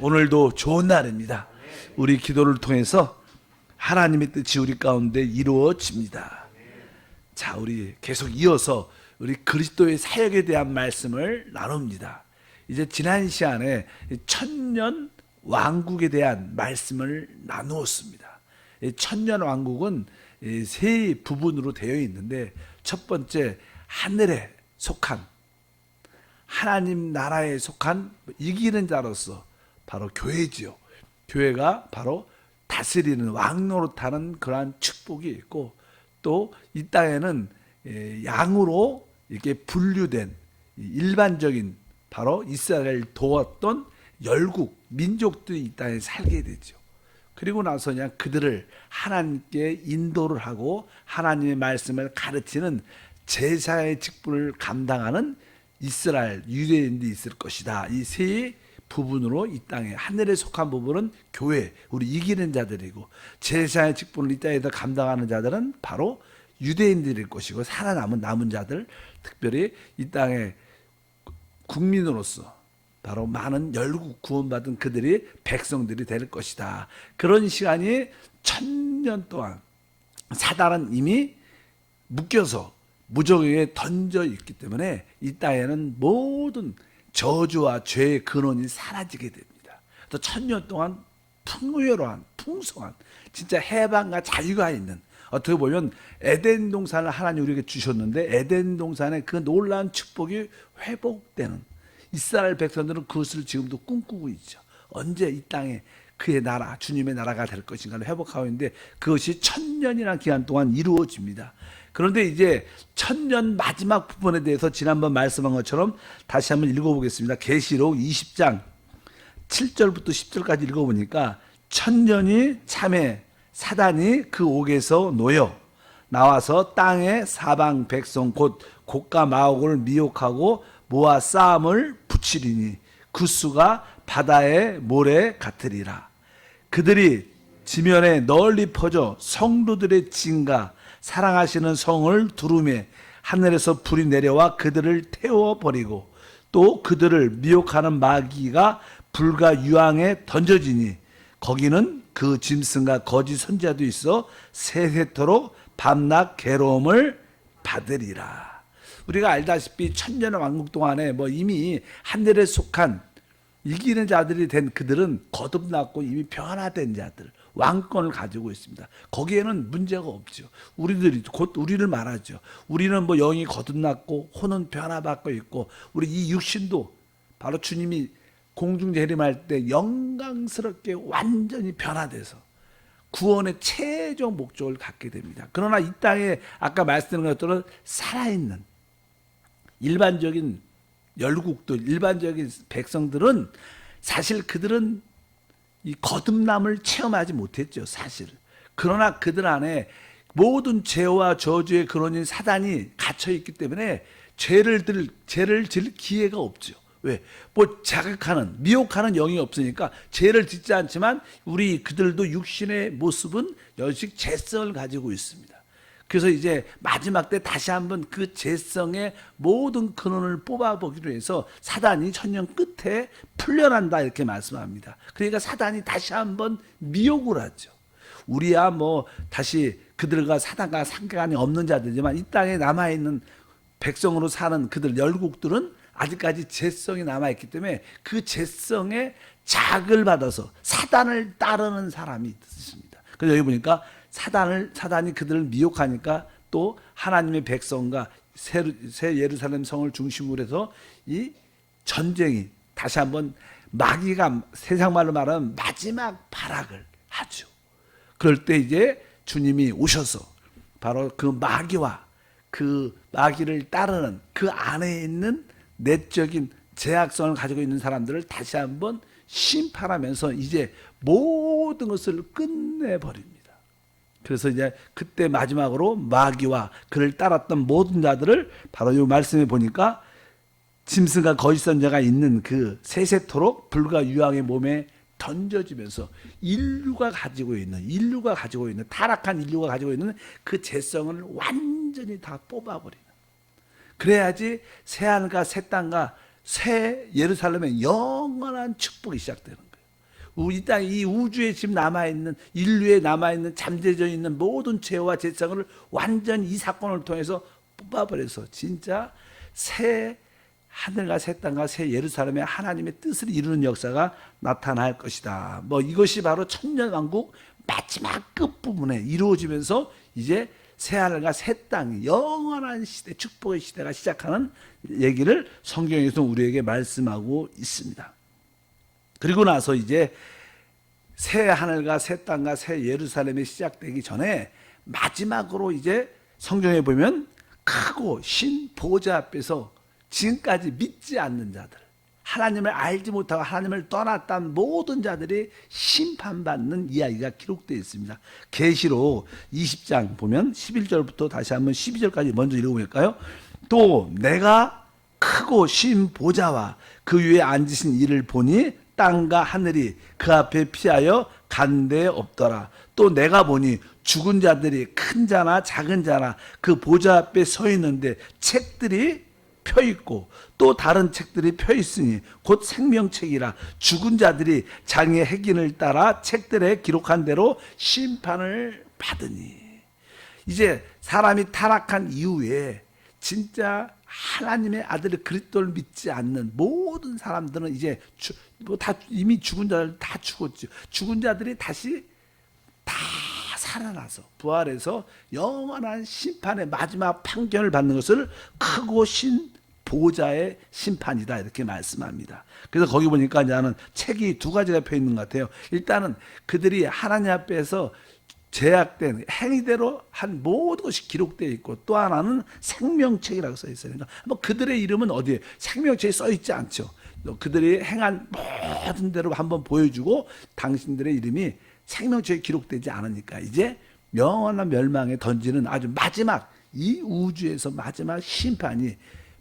오늘도 좋은 날입니다. 우리 기도를 통해서 하나님의 뜻이 우리 가운데 이루어집니다. 자, 우리 계속 이어서 우리 그리스도의 사역에 대한 말씀을 나눕니다. 이제 지난 시간에 천년 왕국에 대한 말씀을 나누었습니다. 천년 왕국은 세 부분으로 되어 있는데, 첫 번째 하늘에 속한 하나님 나라에 속한 이기는 자로서 바로 교회지요. 교회가 바로 다스리는 왕노릇하는 그러한 축복이 있고, 또 이 땅에는 양으로 이렇게 분류된 일반적인 바로 이스라엘을 도왔던 열국 민족들이 이 땅에 살게 되죠. 그리고 나서 그냥 그들을 하나님께 인도를 하고 하나님의 말씀을 가르치는 제사의 직분을 감당하는 이스라엘 유대인들이 있을 것이다. 이 세 부분으로 이 땅에 하늘에 속한 부분은 교회, 우리 이기는 자들이고, 제사의 직분을 이 땅에서 감당하는 자들은 바로 유대인들일 것이고, 남은 자들, 특별히 이 땅의 국민으로서 바로 많은 열국 구원받은 그들이 백성들이 될 것이다. 그런 시간이 1000년 동안 사단은 이미 묶여서 무저기에 던져 있기 때문에 이 땅에는 모든 저주와 죄의 근원이 사라지게 됩니다. 또 1000년 동안 풍요로운 풍성한 진짜 해방과 자유가 있는, 어떻게 보면 에덴 동산을 하나님 우리에게 주셨는데 에덴 동산의 그 놀라운 축복이 회복되는, 이스라엘 백성들은 그것을 지금도 꿈꾸고 있죠. 언제 이 땅에 그의 나라, 주님의 나라가 될 것인가를 회복하고 있는데, 그것이 1000년이라는 기간 동안 이루어집니다. 그런데 이제 1000년 마지막 부분에 대해서 지난번 말씀한 것처럼 다시 한번 읽어보겠습니다. 계시록 20장 7절부터 10절까지 읽어보니까, 1000년이 참에 사단이 그 옥에서 놓여 나와서 땅의 사방 백성 곧 곡과 마옥을 미혹하고 모아 싸움을 붙이리니 그 수가 바다의 모래 같으리라. 그들이 지면에 널리 퍼져 성도들의 진가 사랑하시는 성을 두루매 하늘에서 불이 내려와 그들을 태워버리고, 또 그들을 미혹하는 마귀가 불과 유황에 던져지니 거기는 그 짐승과 거짓 선지자도 있어 세세토록 밤낮 괴로움을 받으리라. 우리가 알다시피 1000년 왕국 동안에 이미 하늘에 속한 이기는 자들이 된 그들은 거듭났고 이미 변화된 자들, 왕권을 가지고 있습니다. 거기에는 문제가 없죠. 우리들이 곧 우리를 말하죠. 우리는 영이 거듭났고 혼은 변화받고 있고, 우리 이 육신도 바로 주님이 공중 재림할 때 영광스럽게 완전히 변화돼서 구원의 최종 목적을 갖게 됩니다. 그러나 이 땅에 아까 말씀드린 것처럼 살아있는 일반적인 열국들, 일반적인 백성들은 사실 그들은 이 거듭남을 체험하지 못했죠, 사실. 그러나 그들 안에 모든 죄와 저주의 근원인 사단이 갇혀 있기 때문에 죄를 질 기회가 없죠. 왜? 자극하는, 미혹하는 영이 없으니까 죄를 짓지 않지만 우리 그들도 육신의 모습은 여식 죄성을 가지고 있습니다. 그래서 이제 마지막 때 다시 한번 그 죄성의 모든 근원을 뽑아보기로 해서 사단이 1000년 끝에 풀려난다, 이렇게 말씀합니다. 그러니까 사단이 다시 한번 미혹을 하죠. 우리야 다시 그들과 사단과 상관이 없는 자들이지만 이 땅에 남아있는 백성으로 사는 그들 열국들은 아직까지 죄성이 남아있기 때문에 그 죄성에 자극을 받아서 사단을 따르는 사람이 있습니다. 그래서 여기 보니까 사단이 그들을 미혹하니까 또 하나님의 백성과 새 예루살렘 성을 중심으로 해서 이 전쟁이 다시 한번, 마귀가 세상 말로 말하면 마지막 발악을 하죠. 그럴 때 이제 주님이 오셔서 바로 그 마귀와 그 마귀를 따르는 그 안에 있는 내적인 제약성을 가지고 있는 사람들을 다시 한번 심판하면서 이제 모든 것을 끝내버립니다. 그래서 이제 그때 마지막으로 마귀와 그를 따랐던 모든 자들을 바로 이 말씀에 보니까 짐승과 거짓 선지자가 있는 그 세세토록 불과 유황의 몸에 던져지면서 인류가 가지고 있는 타락한 인류가 가지고 있는 그 죄성을 완전히 다 뽑아버리는, 그래야지 새하늘과 새 땅과 새 예루살렘의 영원한 축복이 시작되는 거예요. 이 땅, 이 우주에 지금 남아있는, 인류에 남아있는 잠재져 있는 모든 죄와 죄성을 완전히 이 사건을 통해서 뽑아버려서 진짜 새 하늘과 새 땅과 새 예루살렘의 하나님의 뜻을 이루는 역사가 나타날 것이다. 이것이 바로 천년왕국 마지막 끝부분에 이루어지면서 이제 새 하늘과 새 땅, 영원한 시대, 축복의 시대가 시작하는 얘기를 성경에서 우리에게 말씀하고 있습니다. 그리고 나서 이제 새 하늘과 새 땅과 새 예루살렘이 시작되기 전에 마지막으로 이제 성경에 보면 크고 신 보좌 앞에서 지금까지 믿지 않는 자들, 하나님을 알지 못하고 하나님을 떠났던 모든 자들이 심판받는 이야기가 기록되어 있습니다. 계시록 20장 보면 11절부터 다시 한번 12절까지 먼저 읽어볼까요? 또 내가 크고 신 보좌와 그 위에 앉으신 이를 보니 땅과 하늘이 그 앞에 피하여 간 데 없더라. 또 내가 보니 죽은 자들이 큰 자나 작은 자나 그 보좌 앞에 서 있는데 책들이 펴 있고 또 다른 책들이 펴 있으니 곧 생명책이라 죽은 자들이 장의 핵인을 따라 책들에 기록한 대로 심판을 받으니. 이제 사람이 타락한 이후에 진짜 하나님의 아들 그리스도를 믿지 않는 모든 사람들은 이제 다 이미 죽은 자들 다 죽었죠. 죽은 자들이 다시 다 살아나서 부활해서 영원한 심판의 마지막 판결을 받는 것을 크고 신 보좌의 심판이다 이렇게 말씀합니다. 그래서 거기 보니까 나는 책이 두 가지가 펴 있는 것 같아요. 일단은 그들이 하나님 앞에서 제약된 행위대로 한 모든 것이 기록되어 있고, 또 하나는 생명책이라고 써 있어요. 그러니까 그들의 이름은 어디에 생명책에 써 있지 않죠. 그들이 행한 모든 대로 한번 보여주고 당신들의 이름이 생명책에 기록되지 않으니까 이제 영원한 멸망에 던지는 아주 마지막 이 우주에서 마지막 심판이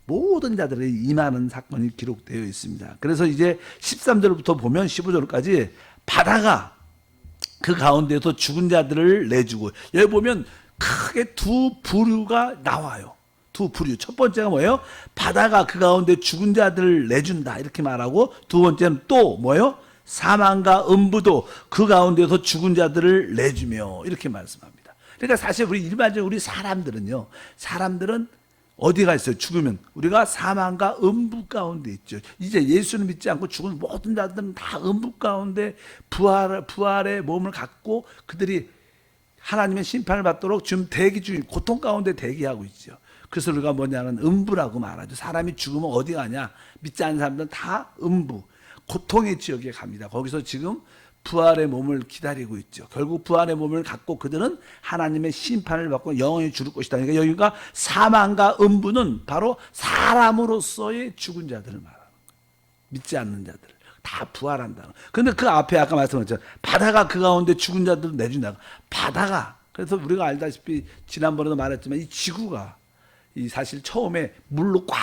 모든 자들에게 임하는 사건이 기록되어 있습니다. 그래서 이제 13절부터 보면 15절까지 바다가 그 가운데서 죽은 자들을 내주고, 여기 보면 크게 두 부류가 나와요. 두 부류. 첫 번째가 뭐예요? 바다가 그 가운데 죽은 자들을 내준다 이렇게 말하고, 두 번째는 또 뭐예요? 사망과 음부도 그 가운데서 죽은 자들을 내주며 이렇게 말씀합니다. 그러니까 사실 우리 일반적으로 우리 사람들은 어디가 있어요? 죽으면 우리가 사망과 음부 가운데 있죠. 이제 예수를 믿지 않고 죽은 모든 자들은 다 음부 가운데 부활의 몸을 갖고 그들이 하나님의 심판을 받도록 지금 대기 중인 고통 가운데 대기하고 있죠. 그래서 우리가 뭐냐면 음부라고 말하죠. 사람이 죽으면 어디 가냐? 믿지 않는 사람들은 다 음부, 고통의 지역에 갑니다. 거기서 지금 부활의 몸을 기다리고 있죠. 결국 부활의 몸을 갖고 그들은 하나님의 심판을 받고 영원히 죽을 것이다. 그러니까 여기가 사망과 음부는 바로 사람으로서의 죽은 자들을 말하는 거예요. 믿지 않는 자들 다 부활한다는. 그런데 그 앞에 아까 말씀드렸죠. 바다가 그 가운데 죽은 자들을 내준다. 바다가, 그래서 우리가 알다시피 지난번에도 말했지만 이 지구가 사실 처음에 물로 꽉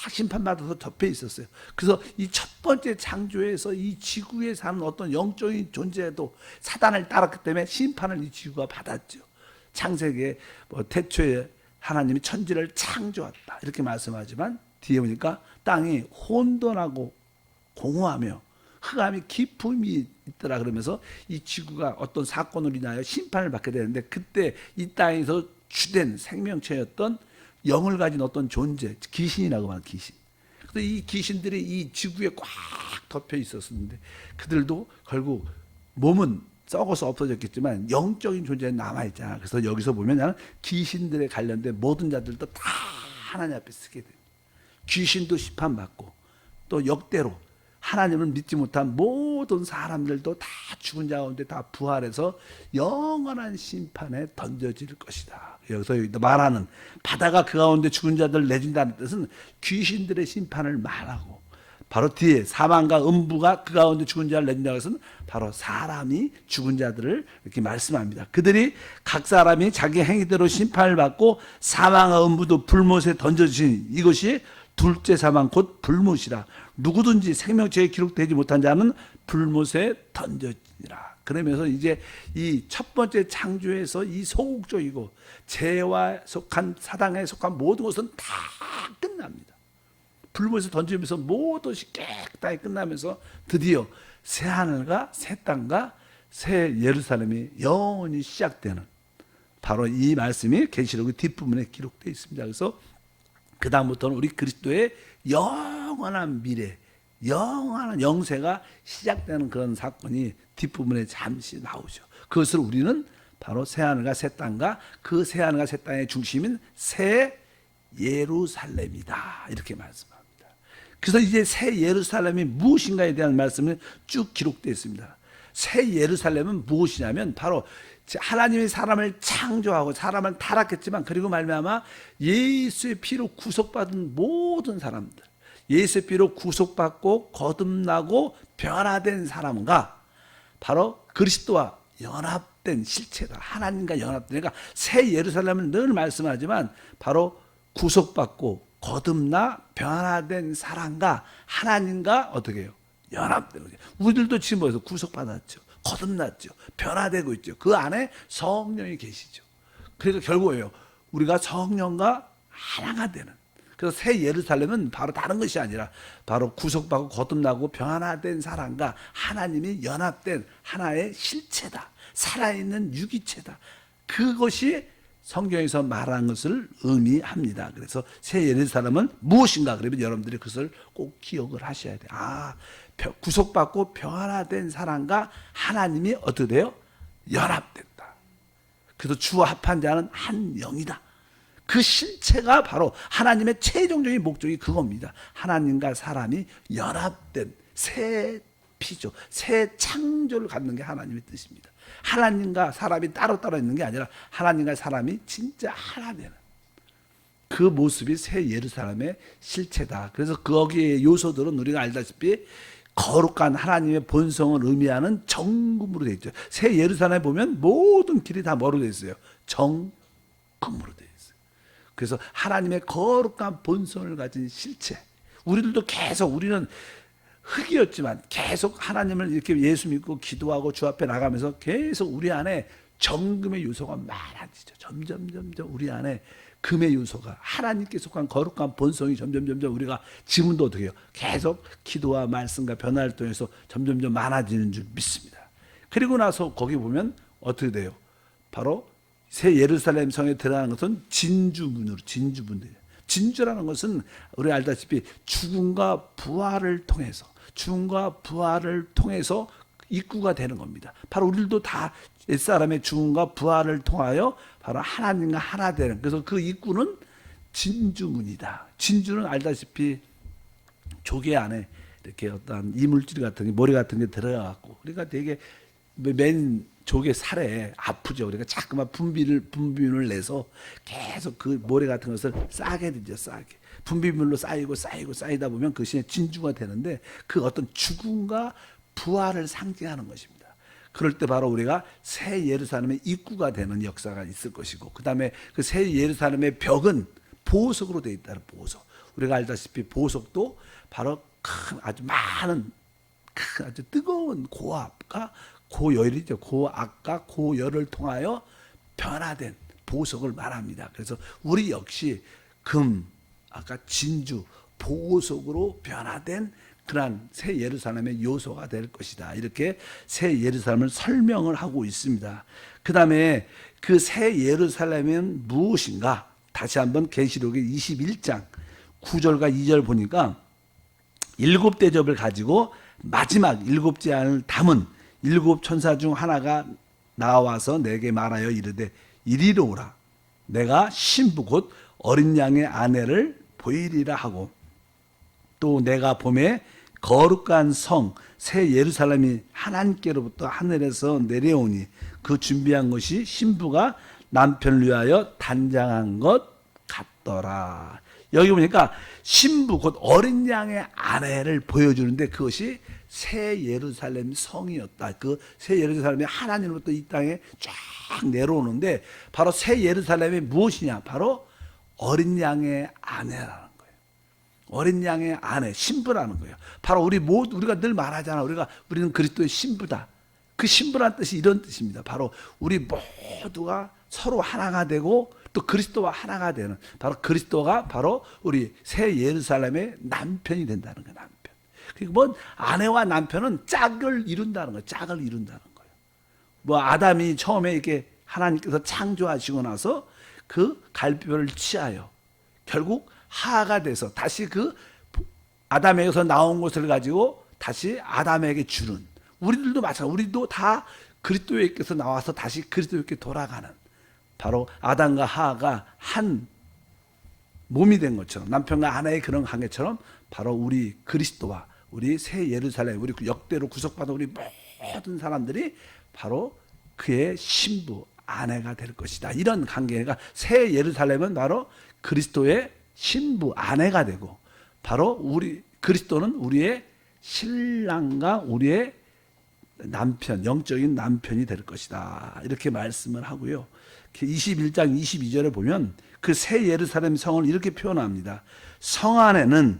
심판받아서 덮여 있었어요. 그래서 이 첫 번째 창조에서 이 지구에 사는 어떤 영적인 존재도 사단을 따랐기 때문에 심판을 이 지구가 받았죠. 창세기에 태초에 하나님이 천지를 창조했다 이렇게 말씀하지만 뒤에 보니까 땅이 혼돈하고 공허하며 흑암이 깊음이 있더라 그러면서 이 지구가 어떤 사건으로 인하여 심판을 받게 되는데, 그때 이 땅에서 주된 생명체였던 영을 가진 어떤 존재, 귀신이라고 하는 귀신. 그래서 이 귀신들이 이 지구에 꽉 덮여 있었는데 그들도 결국 몸은 썩어서 없어졌겠지만 영적인 존재는 남아있잖아. 그래서 여기서 보면 귀신들에 관련된 모든 자들도 다 하나님 앞에 서게 돼요. 귀신도 심판받고 또 역대로 하나님을 믿지 못한 모든 사람들도 다 죽은 자 가운데 다 부활해서 영원한 심판에 던져질 것이다. 여기서 말하는 바다가 그 가운데 죽은 자들을 내준다는 뜻은 귀신들의 심판을 말하고, 바로 뒤에 사망과 음부가 그 가운데 죽은 자를 내준다는 것은 바로 사람이 죽은 자들을 이렇게 말씀합니다. 그들이 각 사람이 자기 행위대로 심판을 받고 사망과 음부도 불못에 던져주신 이것이 둘째 사망 곧 불못이라. 누구든지 생명체에 기록되지 못한 자는 불못에 던져지니라. 그러면서 이제 이 첫 번째 창조에서 이 소극적이고 죄와 속한 사당에 속한 모든 것은 다 끝납니다. 불못에 던지면서 모든 것이 깨끗하게 끝나면서 드디어 새 하늘과 새 땅과 새 예루살렘이 영원히 시작되는 바로 이 말씀이 계시록의 뒷부분에 기록되어 있습니다. 그래서 그 다음부터는 우리 그리스도의 영원한 미래, 영원한 영세가 시작되는 그런 사건이 뒷부분에 잠시 나오죠. 그것을 우리는 바로 새하늘과 새 땅과 그 새하늘과 새 땅의 중심인 새 예루살렘이다, 이렇게 말씀합니다. 그래서 이제 새 예루살렘이 무엇인가에 대한 말씀을 쭉 기록되어 있습니다. 새 예루살렘은 무엇이냐면 바로 하나님이 사람을 창조하고 사람을 타락했지만 그리고 말미암아 예수의 피로 구속받은 모든 사람들, 예수의 피로 구속받고 거듭나고 변화된 사람과 바로 그리스도와 연합된 실체다. 하나님과 연합된, 그러니까 새 예루살렘은 늘 말씀하지만 바로 구속받고 거듭나 변화된 사람과 하나님과 어떻게 해요? 연합된 거죠. 우리들도 지금 뭐해서 구속받았죠. 거듭났죠. 변화되고 있죠. 그 안에 성령이 계시죠. 그래서 결국에요, 우리가 성령과 하나가 되는. 그래서 새 예루살렘은 바로 다른 것이 아니라 바로 구속받고 거듭나고 변화된 사람과 하나님이 연합된 하나의 실체다. 살아있는 유기체다. 그것이 성경에서 말하는 것을 의미합니다. 그래서 새 예루살렘은 무엇인가? 그러면 여러분들이 그것을 꼭 기억을 하셔야 돼요. 구속받고 변화된 사람과 하나님이 어떻게 돼요? 연합된다. 그래서 주와 합한 자는 한 영이다. 그 실체가 바로 하나님의 최종적인 목적이 그겁니다. 하나님과 사람이 연합된 새 피조, 새 창조를 갖는 게 하나님의 뜻입니다. 하나님과 사람이 따로따로 있는 게 아니라 하나님과 사람이 진짜 하나 되는 그 모습이 새 예루살렘의 실체다. 그래서 거기에 요소들은 우리가 알다시피 거룩한 하나님의 본성을 의미하는 정금으로 되어 있죠. 새 예루살렘에 보면 모든 길이 다 뭐로 되어 있어요? 정금으로 되어 있어요. 그래서 하나님의 거룩한 본성을 가진 실체. 우리들도 계속, 우리는 흙이었지만 계속 하나님을 이렇게 예수 믿고 기도하고 주 앞에 나가면서 계속 우리 안에 정금의 요소가 많아지죠. 점점 우리 안에 금의 요소가, 하나님께 속한 거룩한 본성이 점점 우리가 지금도 어떻게 해요? 계속 기도와 말씀과 변화를 통해서 점점 많아지는 줄 믿습니다. 그리고 나서 거기 보면 어떻게 돼요? 바로 새 예루살렘 성에 들어가는 것은 진주문으로, 진주문이에요. 진주라는 것은 우리 알다시피 죽음과 부활을 통해서 입구가 되는 겁니다. 바로 우리들도 다 옛사람의 죽음과 부활을 통하여 바로 하나님과 하나 되는, 그래서 그 입구는 진주문이다. 진주는 알다시피 조개 안에 이렇게 어떤 이물질 같은 게, 모래 같은 게 들어가고, 그러니까 되게 맨 조개 살에 아프죠. 그러니까 자꾸만 분비물을 내서 계속 그 모래 같은 것을 싸게 되죠. 싸게. 분비물로 쌓이다 보면 그것이 진주가 되는데, 그 어떤 죽음과 부활을 상징하는 것입니다. 그럴 때 바로 우리가 새 예루살렘의 입구가 되는 역사가 있을 것이고, 그 다음에 그 새 예루살렘의 벽은 보석으로 되어 있다는 보석. 우리가 알다시피 보석도 바로 큰 아주 많은 아주 뜨거운 고압과 고열이죠. 고압과 고열을 통하여 변화된 보석을 말합니다. 그래서 우리 역시 금, 아까 진주, 보석으로 변화된 그러한 새 예루살렘의 요소가 될 것이다. 이렇게 새 예루살렘을 설명을 하고 있습니다. 그 다음에 그 새 예루살렘은 무엇인가? 다시 한번 계시록의 21장 9절과 2절 보니까 7 대접을 가지고 마지막 7째 안을 담은 7 천사 중 하나가 나와서 내게 말하여 이르되 이리로 오라. 내가 신부 곧 어린 양의 아내를 보이리라 하고, 또 내가 봄에 거룩한 성 새 예루살렘이 하나님께로부터 하늘에서 내려오니 그 준비한 것이 신부가 남편을 위하여 단장한 것 같더라. 여기 보니까 신부 곧 어린 양의 아내를 보여주는데 그것이 새 예루살렘 성이었다. 그 새 예루살렘이 하나님으로부터 이 땅에 쫙 내려오는데 바로 새 예루살렘이 무엇이냐? 바로 어린 양의 아내라는 거예요. 어린 양의 아내, 신부라는 거예요. 바로 우리가 늘 말하잖아. 우리는 그리스도의 신부다. 그 신부란 뜻이 이런 뜻입니다. 바로 우리 모두가 서로 하나가 되고 또 그리스도와 하나가 되는, 바로 그리스도가 바로 우리 새 예루살렘의 남편이 된다는 거예요. 남편. 그리고 뭐 아내와 남편은 짝을 이룬다는 거예요. 짝을 이룬다는 거예요. 뭐 아담이 처음에 이렇게 하나님께서 창조하시고 나서 그 갈비뼈를 취하여 결국 하가 돼서 다시 그 아담에게서 나온 것을 가지고 다시 아담에게 주는, 우리들도 마찬가지, 우리도 다 그리스도에게서 나와서 다시 그리스도에게 돌아가는, 바로 아담과 하가 한 몸이 된 것처럼, 남편과 아내의 그런 관계처럼 바로 우리 그리스도와 우리 새 예루살렘, 우리 역대로 구속받은 우리 모든 사람들이 바로 그의 신부, 아내가 될 것이다. 이런 관계가, 새 예루살렘은 바로 그리스도의 신부, 아내가 되고, 바로 우리 그리스도는 우리의 신랑과 우리의 남편, 영적인 남편이 될 것이다. 이렇게 말씀을 하고요. 21장 22절에 보면 그 새 예루살렘 성을 이렇게 표현합니다. 성 안에는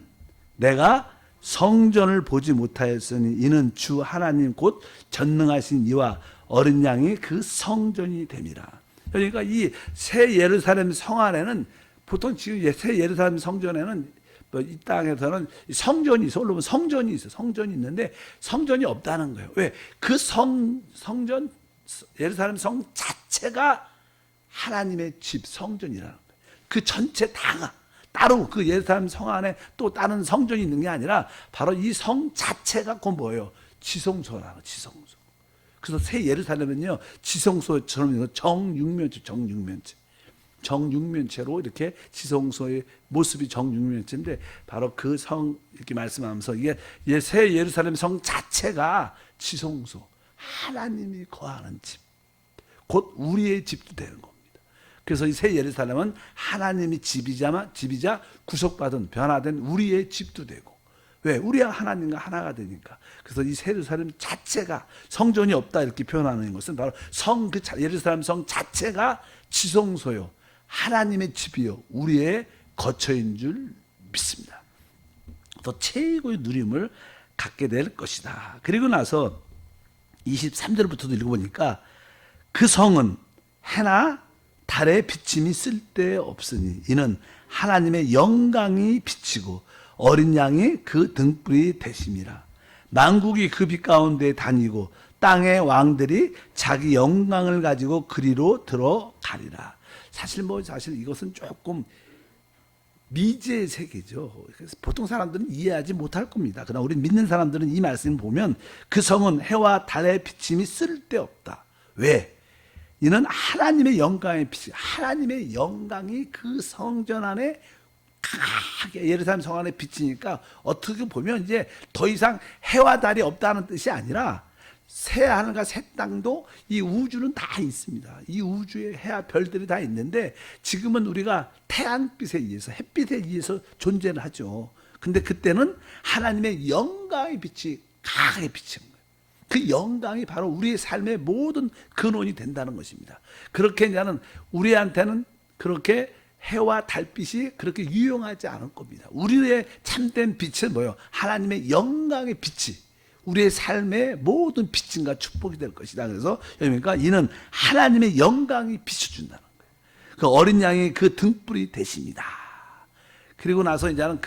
내가 성전을 보지 못하였으니 이는 주 하나님 곧 전능하신 이와 어린 양이 그 성전이 됨이라. 그러니까 이 새 예루살렘 성 안에는, 보통 지금 새 예루살렘 성전에는 이 땅에서는 성전이 있어. 물론 성전이 있어. 성전이 있는데 성전이 없다는 거예요. 왜? 그 성전, 예루살렘 성 자체가 하나님의 집, 성전이라는 거예요. 그 전체 다가 따로 그 예루살렘 성 안에 또 다른 성전이 있는 게 아니라 바로 이 성 자체가 곧 뭐예요? 지성소라는 거예요. 지성소. 그래서 새 예루살렘은요, 지성소처럼 정육면체, 정육면체로 이렇게 지성소의 모습이 정육면체인데, 바로 그 성, 이렇게 말씀하면서 이게 새 예루살렘 성 자체가 지성소, 하나님이 거하는 집, 곧 우리의 집도 되는 겁니다. 그래서 이 새 예루살렘은 하나님이 집이자 구속받은 변화된 우리의 집도 되고, 왜? 우리가 하나님과 하나가 되니까. 그래서 이 새 예루살렘 자체가, 성전이 없다 이렇게 표현하는 것은 바로 예루살렘 성 자체가 지성소요, 하나님의 집이요, 우리의 거처인 줄 믿습니다. 더 최고의 누림을 갖게 될 것이다. 그리고 나서 23절부터도 읽어보니까 그 성은 해나 달의 비침이 쓸데없으니 이는 하나님의 영광이 비치고 어린 양이 그 등불이 되심이라. 만국이 그 빛 가운데 다니고 땅의 왕들이 자기 영광을 가지고 그리로 들어가리라. 사실 이것은 조금 미지의 세계죠. 그래서 보통 사람들은 이해하지 못할 겁니다. 그러나 우리 믿는 사람들은 이 말씀을 보면 그 성은 해와 달의 비침이 쓸데없다. 왜? 이는 하나님의 영광의 빛이, 하나님의 영광이 그 성전 안에 강하게 예루살렘 성 안에 비치니까, 어떻게 보면 이제 더 이상 해와 달이 없다는 뜻이 아니라 새 하늘과 새 땅도, 이 우주는 다 있습니다. 이 우주에 해와 별들이 다 있는데 지금은 우리가 태양빛에 의해서, 햇빛에 의해서 존재를 하죠. 근데 그때는 하나님의 영광의 빛이 강하게 비치는 거예요. 그 영광이 바로 우리의 삶의 모든 근원이 된다는 것입니다. 그렇게 이제는 우리한테는 그렇게 해와 달빛이 그렇게 유용하지 않을 겁니다. 우리의 참된 빛은 뭐예요? 하나님의 영광의 빛이 우리의 삶의 모든 빛인가 축복이 될 것이다. 그래서 그러니까 이는 하나님의 영광이 비춰준다는 거예요. 그 어린 양이 그 등불이 되십니다. 그리고 나서 이제는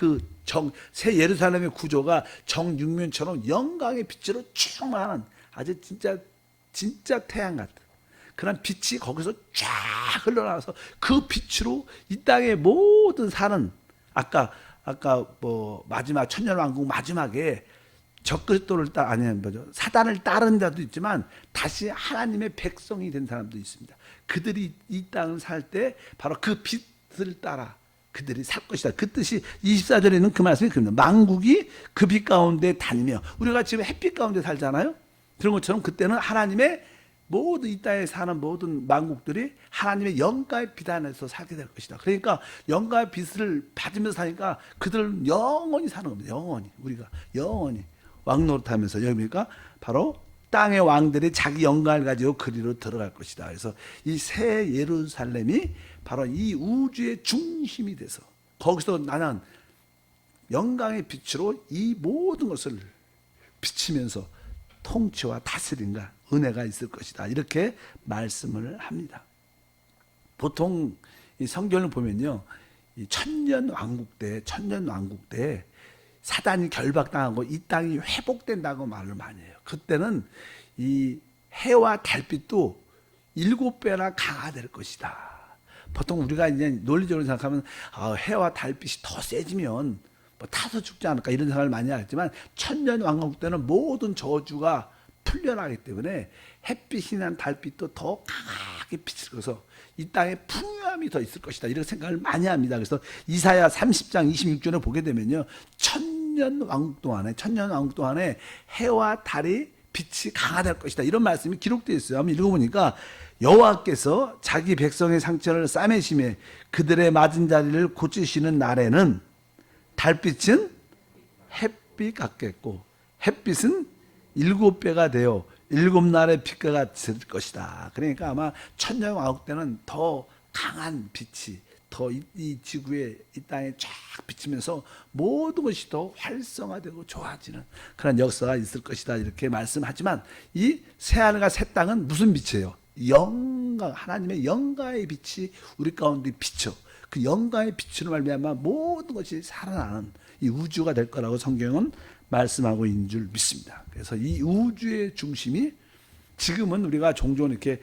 새 예루살렘의 구조가 정육면처럼 영광의 빛으로 충만한, 아주 진짜 태양 같은 그런 빛이 거기서 쫙 흘러나와서 그 빛으로 이 땅의 모든 사는, 아까 마지막 천년왕국 마지막에 적그리스도를 사단을 따르는 자도 있지만 다시 하나님의 백성이 된 사람도 있습니다. 그들이 이 땅을 살 때 바로 그 빛을 따라 그들이 살 것이다. 그 뜻이 24절에 있는 그 말씀이 그럽니다. 만국이 그 빛 가운데 다니며, 우리가 지금 햇빛 가운데 살잖아요. 그런 것처럼 그때는 하나님의 모든 이 땅에 사는 모든 만국들이 하나님의 영광의 빛 안에서 살게 될 것이다. 그러니까 영광의 빛을 받으면서 사니까 그들은 영원히 사는 겁니다. 우리가 영원히 왕노릇하면서, 여기니까 바로 땅의 왕들이 자기 영광을 가지고 그리로 들어갈 것이다. 그래서 이 새 예루살렘이 바로 이 우주의 중심이 돼서 거기서 나는 영광의 빛으로 이 모든 것을 비치면서 통치와 다스림과 은혜가 있을 것이다. 이렇게 말씀을 합니다. 보통 이 성경을 보면요, 이 천년 왕국 때 사단이 결박당하고 이 땅이 회복된다고 말을 많이 해요. 그때는 이 해와 달빛도 7배나 강화될 것이다. 보통 우리가 이제 논리적으로 생각하면 해와 달빛이 더 세지면 뭐 타서 죽지 않을까 이런 생각을 많이 하지만 천년 왕국 때는 모든 저주가 풀려나기 때문에 햇빛이나 달빛도 더 강하게 비칠 것서 이 땅에 풍요함이 더 있을 것이다 이런 생각을 많이 합니다. 그래서 이사야 30장 26절에 보게 되면요, 천년 왕국 동안에 해와 달이 빛이 강화될 것이다 이런 말씀이 기록되어 있어요. 한번 읽어보니까 여호와께서 자기 백성의 상처를 싸매시며 그들의 맞은 자리를 고치시는 날에는 달빛은 햇빛 같겠고 햇빛은 7배가 되어 7날의 빛과 같을 것이다. 그러니까 아마 천년 왕국 때는 더 강한 빛이 더 이 지구에 이 땅에 쫙 비치면서 모든 것이 더 활성화되고 좋아지는 그런 역사가 있을 것이다 이렇게 말씀하지만 이 새하늘과 새 땅은 무슨 빛이에요? 영광, 하나님의 영광의 빛이 우리 가운데 비쳐 그 영광의 빛으로 말미암아 모든 것이 살아나는 이 우주가 될 거라고 성경은 말씀하고 있는 줄 믿습니다. 그래서 이 우주의 중심이 지금은 우리가 종종 이렇게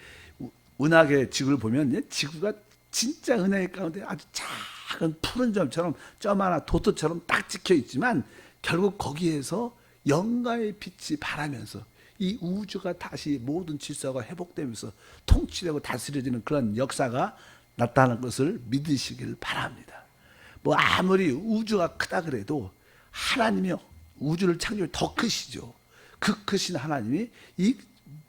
은하계 지구를 보면 지구가 진짜 은하계 가운데 아주 작은 푸른 점처럼 점 하나 도트처럼 딱 찍혀 있지만 결국 거기에서 영광의 빛이 바라면서 이 우주가 다시 모든 질서가 회복되면서 통치되고 다스려지는 그런 역사가 나타나는 것을 믿으시길 바랍니다. 뭐 아무리 우주가 크다 그래도 하나님이 우주를 창조해 더 크시죠. 그 크신 하나님이 이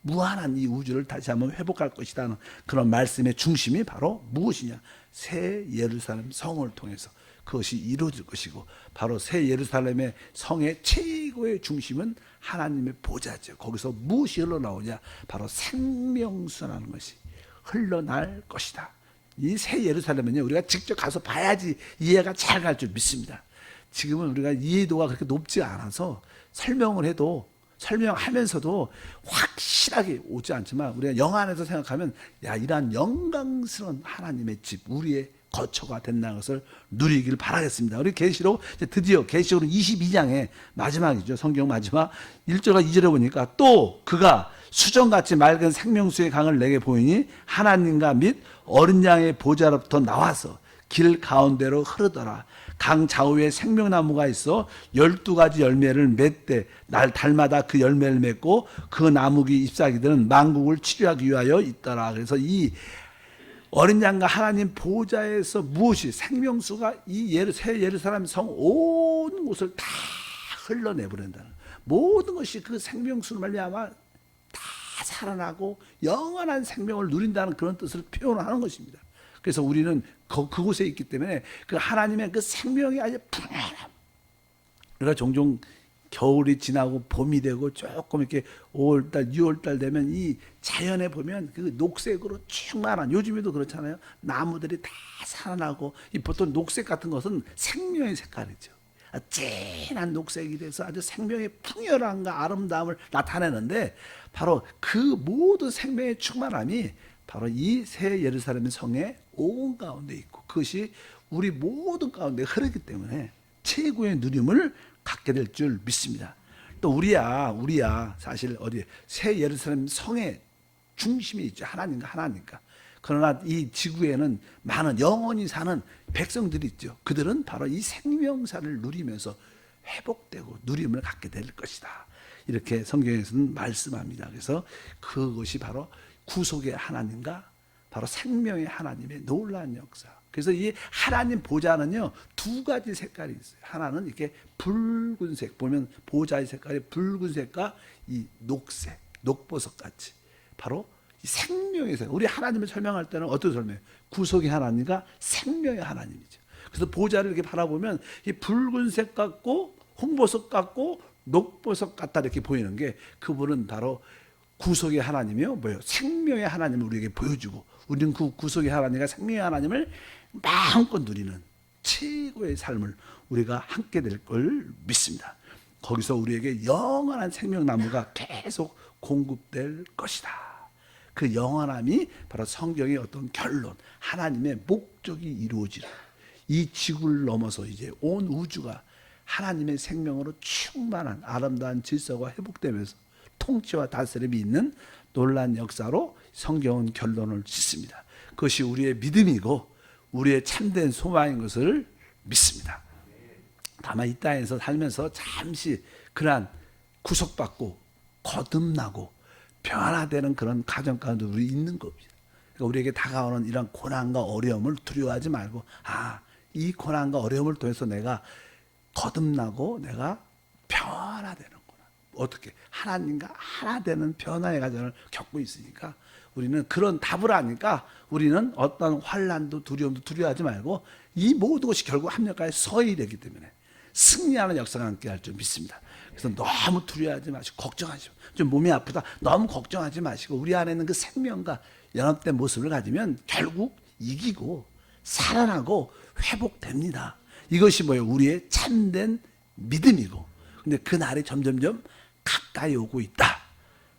무한한 이 우주를 다시 한번 회복할 것이라는 그런 말씀의 중심이 바로 무엇이냐? 새 예루살렘 성을 통해서 그것이 이루어질 것이고 바로 새 예루살렘의 성의 최고의 중심은 하나님의 보좌죠. 거기서 무엇이 흘러나오냐? 바로 생명수라는 것이 흘러날 것이다. 이 새 예루살렘은요, 우리가 직접 가서 봐야지 이해가 잘 갈 줄 믿습니다. 지금은 우리가 이해도가 그렇게 높지 않아서 설명하면서도 확실하게 오지 않지만 우리가 영화 안에서 생각하면 이러한 영광스러운 하나님의 집, 우리의 거처가 된다는 것을 누리길 바라겠습니다. 우리 계시록 드디어 계시록 22장의 마지막이죠. 성경 마지막 1절과 2절에 보니까 또 그가 수정같이 맑은 생명수의 강을 내게 보이니 하나님과 및 어린 양의 보좌로부터 나와서 길 가운데로 흐르더라. 강 좌우에 생명나무가 있어 12가지 열매를 맺되 날 달마다 그 열매를 맺고 그 나무기 잎사귀들은 만국을 치료하기 위하여 있더라. 그래서 이 어린 양과 하나님 보좌에서 무엇이 생명수가 이 새 예루살렘 성 온 곳을 다 흘러내버린다는 모든 것이 그 생명수로 말미암아 다 살아나고 영원한 생명을 누린다는 그런 뜻을 표현하는 것입니다. 그래서 우리는 그곳에 있기 때문에 그 하나님의 그 생명이 아주 풍요함. 우리가 종종 겨울이 지나고 봄이 되고 조금 이렇게 5월달, 6월달 되면 이 자연에 보면 그 녹색으로 충만한, 요즘에도 그렇잖아요. 나무들이 다 살아나고, 이 보통 녹색 같은 것은 생명의 색깔이죠. 진한 녹색이 돼서 아주 생명의 풍요함과 아름다움을 나타내는데 바로 그 모든 생명의 충만함이 바로 이 새 예루살렘 성의 온 가운데 있고 그것이 우리 모든 가운데 흐르기 때문에 최고의 누림을 갖게 될 줄 믿습니다. 또 우리야 사실 어디 새 예루살렘 성의 중심이 있죠. 하나님과. 그러나 이 지구에는 많은 영원히 사는 백성들이 있죠. 그들은 바로 이 생명사를 누리면서 회복되고 누림을 갖게 될 것이다. 이렇게 성경에서는 말씀합니다. 그래서 그것이 바로 구속의 하나님과 바로 생명의 하나님의 놀라운 역사. 그래서 이 하나님 보좌는요 2가지 색깔이 있어요. 하나는 이렇게 붉은색, 보면 보좌의 색깔이 붉은색과 이 녹색, 녹보석 같이 바로 이 생명의 색. 우리 하나님을 설명할 때는 어떻게 설명해요? 구속의 하나님과 생명의 하나님이죠. 그래서 보좌를 이렇게 바라보면 이 붉은색 같고 홍보석 같고 녹보석 같다 이렇게 보이는 게 그분은 바로 구속의 하나님이요 뭐예요? 생명의 하나님을 우리에게 보여주고 우리는 그 구속의 하나님과 생명의 하나님을 마음껏 누리는 최고의 삶을 우리가 함께 될 걸 믿습니다. 거기서 우리에게 영원한 생명나무가 계속 공급될 것이다. 그 영원함이 바로 성경의 어떤 결론, 하나님의 목적이 이루어지라. 이 지구를 넘어서 이제 온 우주가 하나님의 생명으로 충만한 아름다운 질서가 회복되면서 통치와 다스림이 있는 놀라운 역사로 성경은 결론을 짓습니다. 그것이 우리의 믿음이고 우리의 참된 소망인 것을 믿습니다. 다만 이 땅에서 살면서 잠시 그러한 구속받고 거듭나고 변화되는 그런 가정 가운데 우리 있는 겁니다. 그러니까 우리에게 다가오는 이런 고난과 어려움을 두려워하지 말고, 이 고난과 어려움을 통해서 내가 거듭나고 내가 변화되는구나. 어떻게? 하나님과 하나 되는 변화의 과정을 겪고 있으니까 우리는 그런 답을 아니까 우리는 어떤 환난도 두려움도 두려워하지 말고 이 모든 것이 결국 합력하여 서야 되기 때문에 승리하는 역사가 함께 할 줄 믿습니다. 그래서 너무 두려워하지 마시고 걱정하지 마시고, 좀 몸이 아프다 너무 걱정하지 마시고 우리 안에 있는 그 생명과 연합된 모습을 가지면 결국 이기고 살아나고 회복됩니다. 이것이 뭐예요? 우리의 참된 믿음이고, 근데 그 날이 점점점 가까이 오고 있다.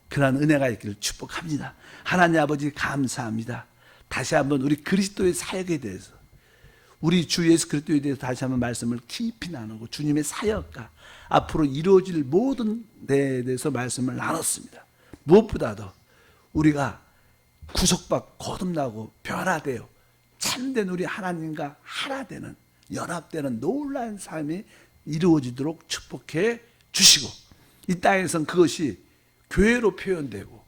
그러한 은혜가 있기를 축복합니다. 하나님 아버지 감사합니다. 다시 한번 우리 그리스도의 사역에 대해서, 우리 주 예수 그리스도에 대해서 다시 한번 말씀을 깊이 나누고 주님의 사역과 앞으로 이루어질 모든 데에 대해서 말씀을 나눴습니다. 무엇보다도 우리가 구속받고 거듭나고 변화되어 참된 우리 하나님과 하나 되는 연합되는 놀라운 삶이 이루어지도록 축복해 주시고, 이 땅에선 그것이 교회로 표현되고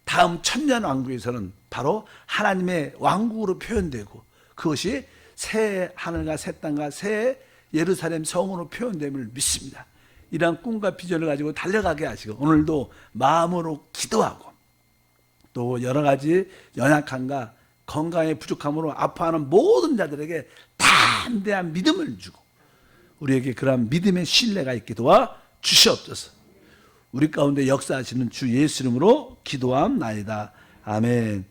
다음 천년 왕국에서는 바로 하나님의 왕국으로 표현되고 그것이 새 하늘과 새 땅과 새 예루살렘 성으로 표현됨을 믿습니다. 이러한 꿈과 비전을 가지고 달려가게 하시고 오늘도 마음으로 기도하고 또 여러 가지 연약함과 건강의 부족함으로 아파하는 모든 자들에게 담대한 믿음을 주고 우리에게 그러한 믿음의 신뢰가 있게 도와 주시옵소서. 우리 가운데 역사하시는 주 예수 이름으로 기도함나이다. 아멘.